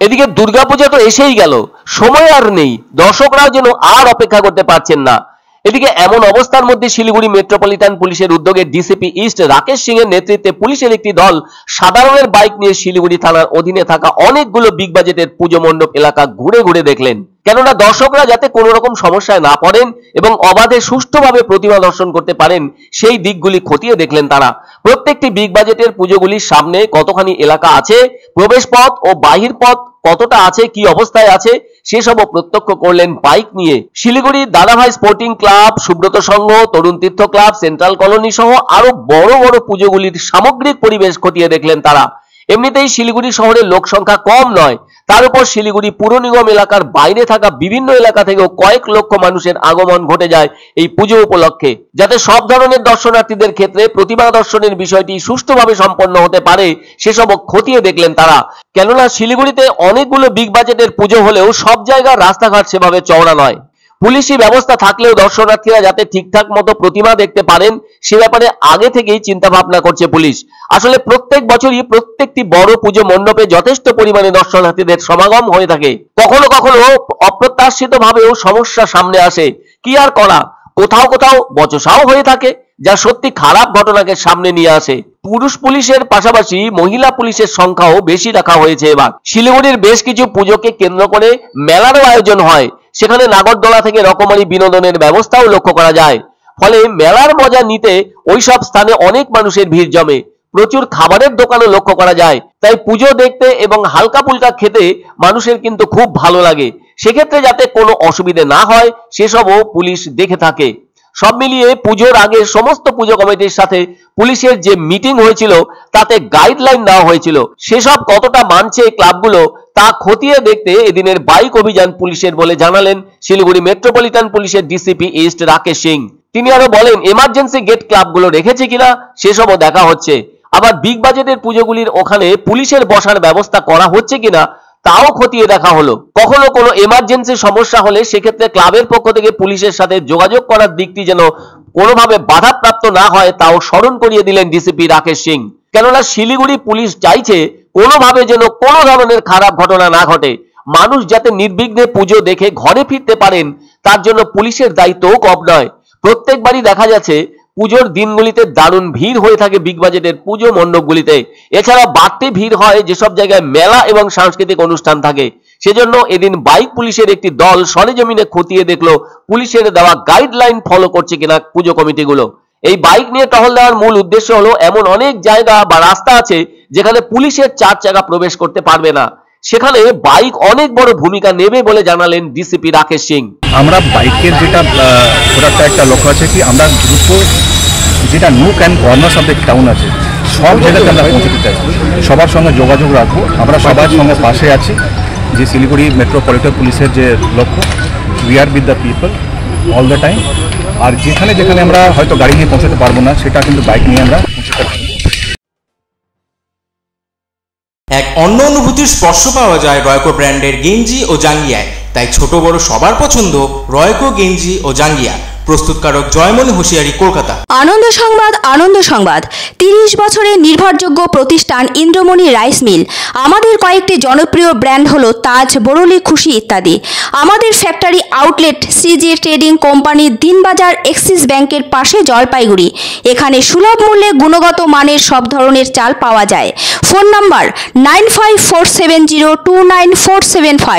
এদিকে দুর্গাপূজা তো এসেই গেল, সময় আর নেই, দর্শকরাও যেন আর অপেক্ষা করতে পারছেন না। এদিকে এমন অবস্থার মধ্যে শিলিগুড়ি মেট্রোপলিটন পুলিশের উদ্যোগে ডিসিপি ইস্ট রাকেশ সিং এর নেতৃত্বে পুলিশের একটি দল সাদা রঙের বাইক নিয়ে শিলিগুড়ি থানার অধীনে থাকা অনেকগুলো বিগ বাজেটের পুজো মণ্ডপ এলাকা ঘুরে ঘুরে দেখলেন। কেননা দর্শকরা যাতে কোনো রকম সমস্যায় না পড়েন এবং অবাধে সুষ্ঠুভাবে প্রতিমা দর্শন করতে পারেন সেই দিকগুলি খতিয়ে দেখলেন তারা। প্রত্যেকটি বিগ বাজেটের পুজোগুলির সামনে কতখানি এলাকা আছে, প্রবেশ পথ ও বাহির পথ কতটা আছে, কি অবস্থায় আছে, সেসবও প্রত্যক্ষ করলেন বাইক নিয়ে। শিলিগুড়ি দাদাভাই স্পোর্টিং ক্লাব, সুব্রত সংঘ, তরুণ তীর্থ ক্লাব, সেন্ট্রাল কলোনি সহ আরো বড় বড় পুজোগুলির সামগ্রিক পরিবেশ খতিয়ে দেখলেন তারা। এমনিতেই শিলিগুড়ি শহরের লোক সংখ্যা কম নয়, তার উপর শিলিগুড়ি পুর নিগম এলাকার বাইরে থাকা বিভিন্ন এলাকা থেকেও কয়েক লক্ষ মানুষের আগমন ঘটে যায় এই পুজো উপলক্ষে। যাতে সব ধরনের দর্শনার্থীদের ক্ষেত্রে প্রতিমা দর্শনের বিষয়টি সুষ্ঠুভাবে সম্পন্ন হতে পারে সেসব খতিয়ে দেখলেন তারা। কেননা শিলিগুড়িতে অনেকগুলো বিগ বাজেটের পুজো হলেও সব জায়গার রাস্তাঘাট সেভাবে চওড়া নয়। পুলিশি ব্যবস্থা থাকলেও দর্শনার্থীরা যাতে ঠিকঠাক মতো প্রতিমা দেখতে পারেন সে ব্যাপারে আগে থেকেই চিন্তা ভাবনা করছে পুলিশ। আসলে প্রত্যেক বছরই প্রত্যেকটি বড় পুজো মণ্ডপে যথেষ্ট পরিমাণে দর্শনার্থীদের সমাগম হয়ে থাকে। কখনো কখনো অপ্রত্যাশিত ভাবেও সমস্যা সামনে আসে, কি আর করা, কোথাও কোথাও বচসাও হয়ে থাকে, যা সত্যি খারাপ ঘটনাকে সামনে নিয়ে আসে। পুরুষ পুলিশের পাশাপাশি মহিলা পুলিশের সংখ্যাও বেশি রাখা হয়েছে এবার। শিলিগুড়ির বেশ কিছু পুজোকে কেন্দ্র করে মেলারও আয়োজন হয়, সেখানে নাগরদোলা থেকে রকমারি বিনোদনের ব্যবস্থাও লক্ষ্য করা যায়। ফলে মেলার মজা নিতে ওইসব স্থানে অনেক মানুষের ভিড় জমে, প্রচুর খাবারের দোকানও লক্ষ্য করা যায়। তাই পুজো দেখতে এবং হালকা ফুলকা খেতে মানুষের কিন্তু খুব ভালো লাগে। সেক্ষেত্রে যাতে কোনো অসুবিধে না হয় সেসবও পুলিশ দেখে থাকে। সব মিলিয়ে পুজোর আগে সমস্ত পুজো কমিটির সাথে পুলিশের যে মিটিং হয়েছিল তাতে গাইডলাইন দেওয়া হয়েছিল, সেসব কতটা মানছে ক্লাবগুলো তা খতিয়ে দেখতে এদিনের বাইক অভিযান পুলিশের বলে জানালেন শিলিগুড়ি মেট্রোপলিটন পুলিশের ডিসিপি ইস্ট রাকেশ সিং। তিনি আরো বলেন এমার্জেন্সি গেট ক্লাবগুলো রেখেছে কিনা সেসবও দেখা হচ্ছে। আবার বিগ বাজেটের পুজোগুলির ওখানে পুলিশের বসার ব্যবস্থা করা হচ্ছে কিনা তাও খতিয়ে দেখা হলো। কখনো কোনো এমার্জেন্সি সমস্যা হলে সেক্ষেত্রে ক্লাবের পক্ষ থেকে পুলিশের সাথে যোগাযোগ করার দিকটি যেন কোনোভাবে বাধাপ্রাপ্ত না হয় তাও স্মরণ করিয়ে দিলেন ডিসিপি রাকেশ সিং। কেননা শিলিগুড়ি পুলিশ চাইছে কোনোভাবে যেন কোনো ধরনের খারাপ ঘটনা না ঘটে, মানুষ যাতে নির্বিঘ্নে পুজো দেখে ঘরে ফিরতে পারেন তার জন্য পুলিশের দায়িত্বও কম নয়। প্রত্যেকবারই দেখা যাচ্ছে পুজোর দিনগুলিতে দারুণ ভিড় হয়ে থাকে বিগ বাজেটের পুজো মণ্ডপগুলিতে। এছাড়া বাড়তি ভিড় হয় যেসব জায়গায় মেলা এবং সাংস্কৃতিক অনুষ্ঠান থাকে। সেজন্য এদিন বাইক পুলিশের একটি দল সরেজমিনে খতিয়ে দেখলো পুলিশের দেওয়া গাইডলাইন ফলো করছে কিনা পুজো কমিটিগুলো। এই বাইক নিয়ে টহল দেওয়ার মূল উদ্দেশ্য হলো এমন অনেক জায়গা বা রাস্তা আছে যেখানে পুলিশের 4 চাকা প্রবেশ করতে পারবে না, সেখানে বাইক অনেক বড় ভূমিকা নেবে বলে জানালেন ডিসিপি রাকেশ সিং। আমরা বাইকের যেটা একটা লক্ষ্য আছে কি আমরা দ্রুত যেটা nook and corners of the town আছে সব জায়গাতে আমরা পৌঁছতে চাই, সবার সঙ্গে যোগাযোগ রাখবো। আমরা সবার সঙ্গে পাশে আছি, যে শিলিগুড়ি মেট্রোপলিটন পুলিশের যে লক্ষ্য we are with the people all the time. আর যেখানে যেখানে আমরা হয়তো গাড়ি নিয়ে পৌঁছাতে পারবো না সেটা কিন্তু বাইক নিয়ে আমরা পৌঁছতে পারবো। এক অন্য অনুভূতির স্পর্শ পাওয়া যায় রয়কো ব্র্যান্ডের গেঞ্জি ও জাঙ্গিয়ায়। তাই ছোট বড় সবার পছন্দ রয়কো গেঞ্জি ও জাঙ্গিয়া। প্রস্তুতকারক জয়মনি হোশিয়ারি, কলকাতা। আনন্দ সংবাদ, আনন্দ সংবাদ। 30 বছরের নির্ভরযোগ্য প্রতিষ্ঠান ইন্দ্রমণি রাইস মিল। আমাদের কয়েকটি জনপ্রিয় ব্র্যান্ড হলো তাজ, বরলি, খুশি ইত্যাদি। আমাদের factory outlet CG trading company, Dinbazar, axis ব্যাংকের পাশে, জলপাইগুড়ি। এখানে সুলভ মূল্যে গুণগত মানের সব ধরনের চাল পাওয়া যায়। Phone number 9547029475।